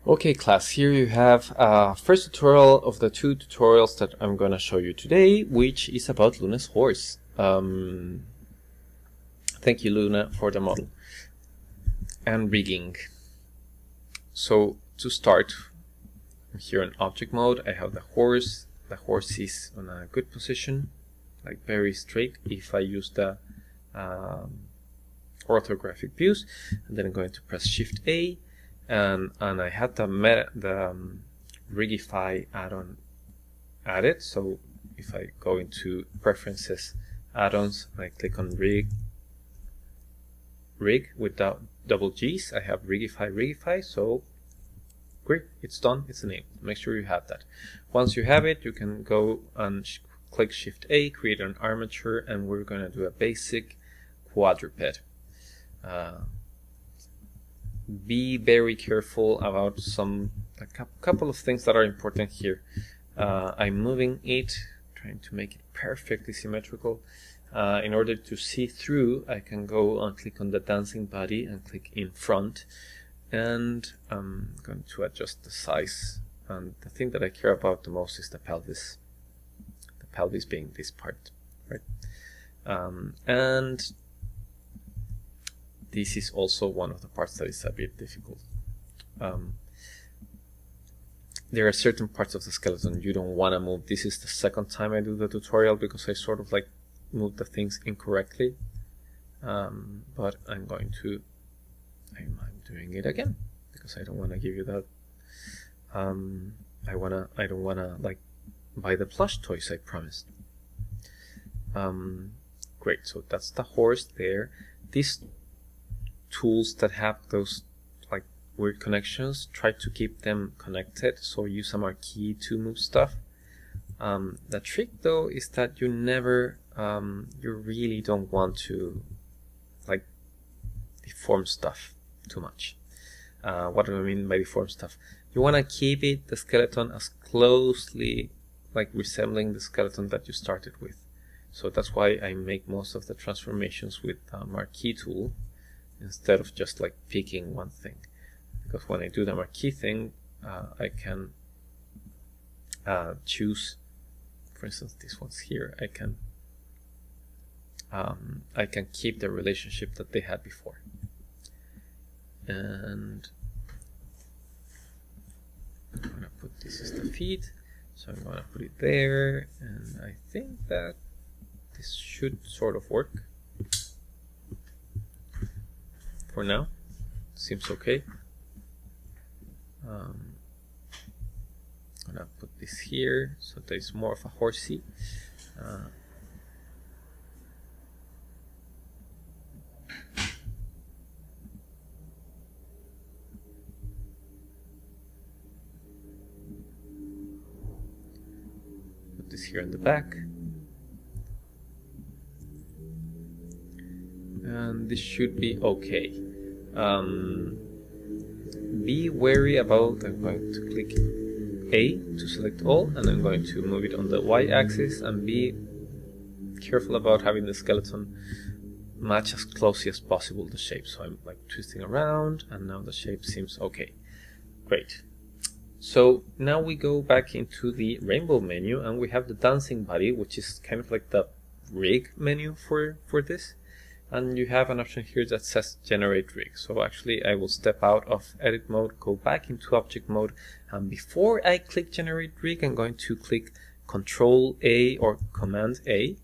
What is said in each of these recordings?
Okay class, here you have first tutorial of the two tutorials that I'm gonna show you today, which is about Luna's horse. Thank you Luna for the model. And rigging. So to start, I'm here in object mode. I have the horse. The horse is on a good position, like very straight if I use the orthographic views, and then I'm going to press Shift A. And I had the Riggify add-on added. So if I go into Preferences, Add-ons, and I click on Rig with double G's, I have Riggify. So great, it's done, it's enabled. Make sure you have that. Once you have it, you can go and click Shift A, create an armature, and we're going to do a basic quadruped. Be very careful about a couple of things that are important here. I'm moving it, trying to make it perfectly symmetrical. In order to see through, I can go and click on the dancing body and click in front, and I'm going to adjust the size. And the thing that I care about the most is the pelvis. The pelvis being this part, right? And this is also one of the parts that is a bit difficult. There are certain parts of the skeleton you don't want to move. This is the second time I do the tutorial because I sort of like moved the things incorrectly. But I'm doing it again because I don't want to give you that. I don't wanna like buy the plush toys I promised. Great, so that's the horse there. These tools that have those like weird connections, try to keep them connected, so use a marquee to move stuff. The trick though is that you never you really don't want to like deform stuff too much. What do I mean by deform stuff? You want to keep the skeleton as closely like resembling the skeleton that you started with. So that's why I make most of the transformations with the marquee tool instead of just like picking one thing, because when I do the marquee thing, I can choose, for instance, these ones here. I can keep the relationship that they had before. And I'm gonna put this as the feet, so I'm gonna put it there, and I think that this should sort of work. For now, seems okay. I'm gonna put this here so there's more of a horsey. Put this here in the back. And this should be okay. Be wary about, I'm going to click A to select all, and I'm going to move it on the y-axis, and be careful about having the skeleton match as closely as possible the shape. So I'm like twisting around, and now the shape seems okay. Great. So now we go back into the rainbow menu, and we have the dancing body, which is kind of like the rig menu for this. And you have an option here that says generate rig. So actually I will step out of edit mode, go back into object mode, and before I click generate rig, I'm going to click Control A or Command A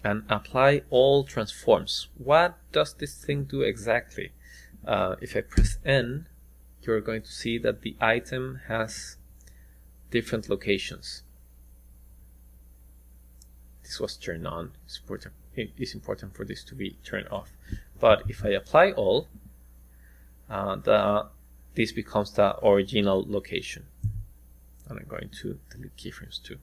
and apply all transforms. What does this thing do exactly? If I press N, you're going to see that the item has different locations. This was turned on. It is important for this to be turned off. But if I apply all, this becomes the original location. And I'm going to delete keyframes too.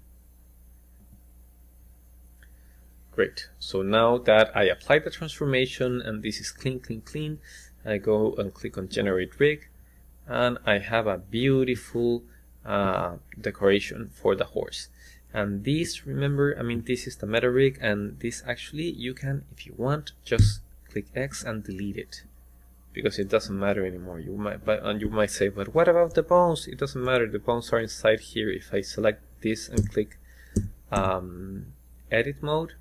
Great. So now that I applied the transformation and this is clean, I go and click on Generate Rig, and I have a beautiful decoration for the horse. And this, remember, I mean, this is the metarig, and this actually you can, if you want, just click X and delete it. because it doesn't matter anymore. And you might say, but what about the bones? It doesn't matter. The bones are inside here. If I select this and click edit mode,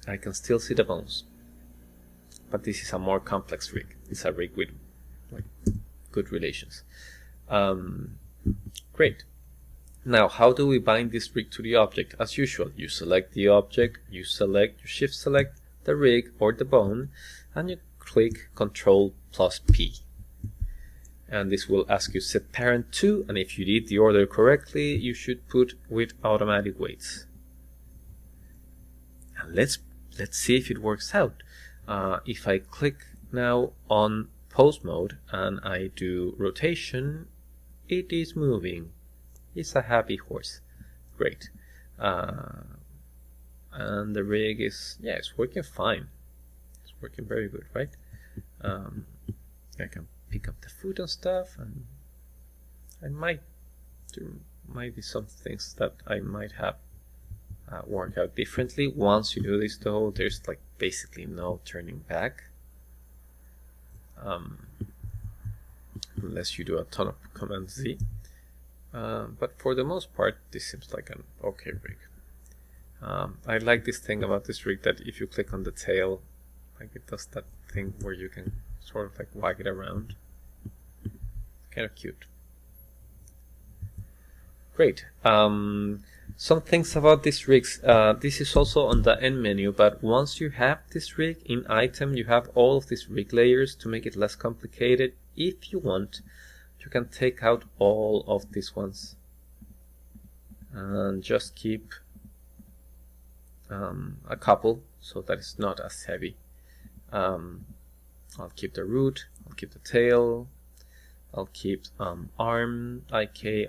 I can still see the bones. But this is a more complex rig. It's a rig with like good relations. Great. Now, how do we bind this rig to the object? As usual, you select the object, you shift select the rig or the bone, and you click Ctrl+P. And this will ask you set parent to, and if you did the order correctly, you should put with automatic weights. And let's see if it works out. If I click now on pose mode and I do rotation, it is moving. It's a happy horse. Great. And the rig is, yeah, it's working fine. It's working very good, right? I can pick up the food and stuff, and I might be some things that I might have work out differently. Once you do this though, there's like basically no turning back. Unless you do a ton of Command Z. But for the most part, this seems like an okay rig. I like this thing about this rig that if you click on the tail, like it does that thing where you can sort of like wag it around. Kind of cute. Great. Some things about these rigs. This is also on the end menu, but once you have this rig in item, you have all of these rig layers. To make it less complicated, if you want, you can take out all of these ones and just keep a couple so that it's not as heavy. I'll keep the root, I'll keep the tail, I'll keep arm IK,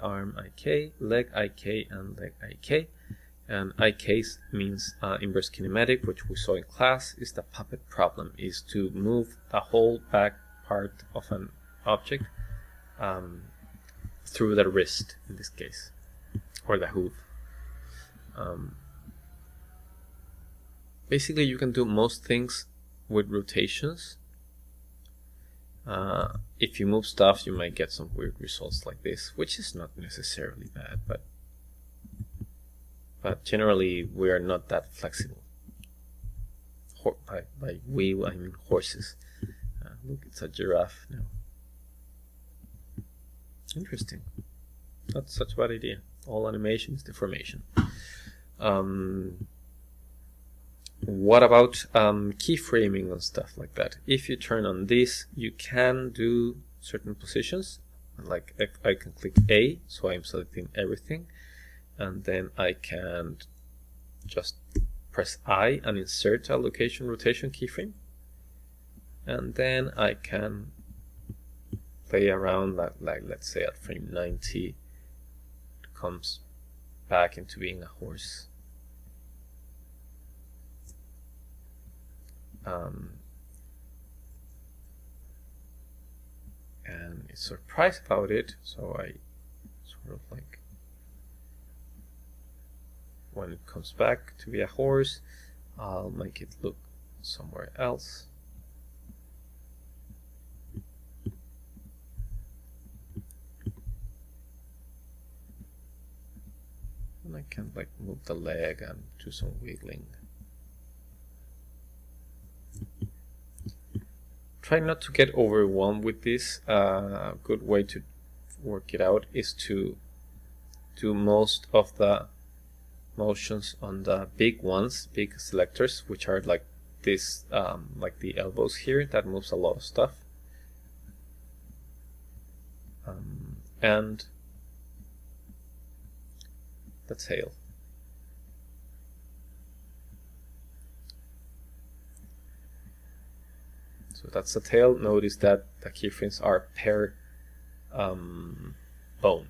leg IK, and leg IK. And IK means inverse kinematic, which we saw in class. Is the puppet problem, is to move the whole back part of an object through the wrist in this case, or the hoof. Basically, you can do most things with rotations. If you move stuff, you might get some weird results like this, which is not necessarily bad, but generally we are not that flexible. By we, I mean horses. Look, it's a giraffe now. Interesting. Not such a bad idea. All animation is deformation. What about keyframing and stuff like that? If you turn on this, you can do certain positions. Like I can click A, so I'm selecting everything, and then I can just press I and insert a location rotation keyframe, and then I can play around that, like let's say at frame 90 it comes back into being a horse. And it's surprised about it, so I sort of like, when it comes back to be a horse, I'll make it look somewhere else. And I can like move the leg and do some wiggling. Try not to get overwhelmed with this. A good way to work it out is to do most of the motions on the big ones, big selectors, which are like this, like the elbows here, that moves a lot of stuff. And the tail. So that's the tail. Notice that the keyframes are per bone.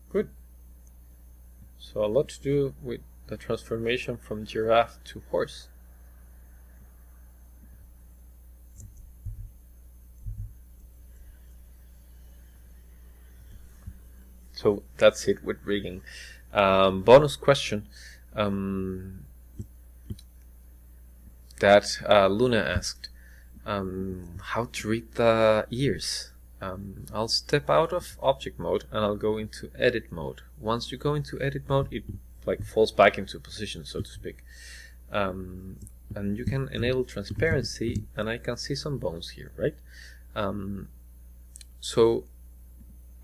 Good. So a lot to do with the transformation from giraffe to horse. So that's it with rigging. Bonus question that Luna asked, how to read the ears. I'll step out of object mode and I'll go into edit mode. Once you go into edit mode, it like falls back into position, so to speak. And you can enable transparency, and I can see some bones here, right? So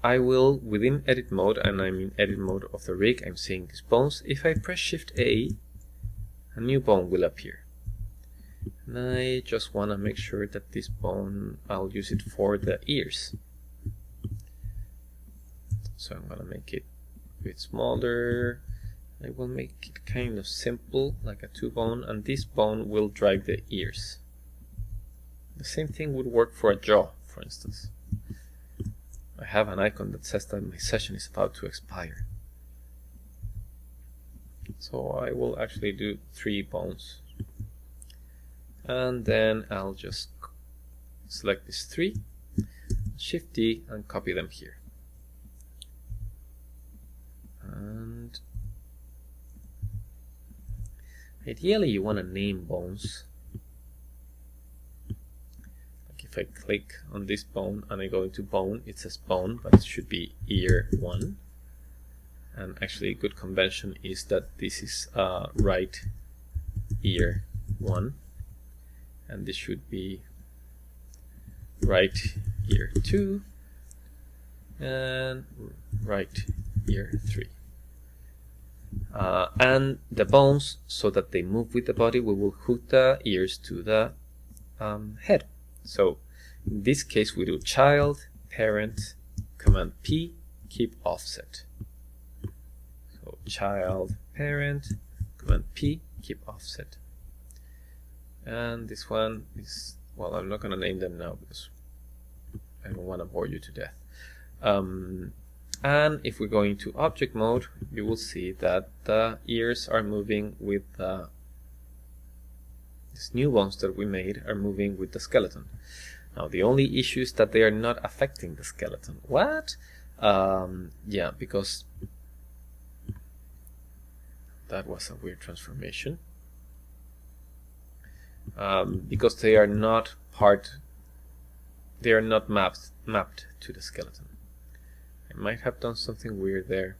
I will, within edit mode, and I'm in edit mode of the rig, I'm seeing these bones. If I press Shift A, a new bone will appear. And I just want to make sure that this bone, I'll use it for the ears. So I'm going to make it a bit smaller. I will make it kind of simple, like a 2 bone, and this bone will drive the ears. The same thing would work for a jaw, for instance. I have an icon that says that my session is about to expire. So I will actually do 3 bones. And then I'll just select these 3, Shift D, and copy them here. And ideally you want to name bones. Like if I click on this bone and I go into bone, it says bone, but it should be ear 1. And actually a good convention is that this is right ear 1. And this should be right ear 2 and right ear 3. And the bones, so that they move with the body, we will hook the ears to the head. So in this case we do child, parent, Command P, keep offset. So child, parent, Command P, keep offset. And this one is, well, I'm not going to name them now because I don't want to bore you to death. And if we go into object mode, you will see that the ears are moving with these new bones that we made are moving with the skeleton. Now the only issue is that they are not affecting the skeleton. What? Yeah, because that was a weird transformation. Because they are not mapped to the skeleton. I might have done something weird there.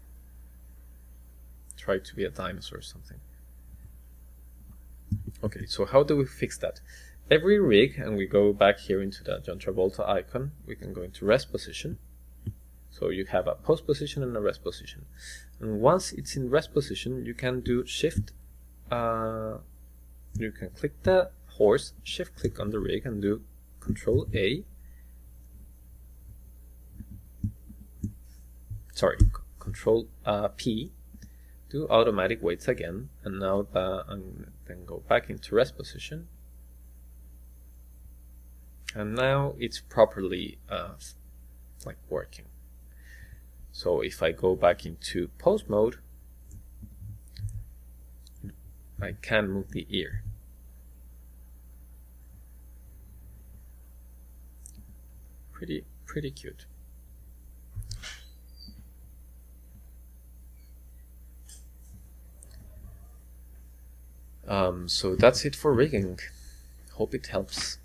Tried to be a dinosaur or something. Okay, so how do we fix that? Every rig, and we go back here into the John Travolta icon, we can go into rest position. So you have a post position and a rest position. And once it's in rest position, you can do shift, you can click the horse, shift click on the rig and do Control A. Sorry, Control P, do automatic weights again, and now and then go back into rest position. And now it's properly like working. So if I go back into post mode, I can move the ear. Pretty cute. So that's it for rigging. Hope it helps.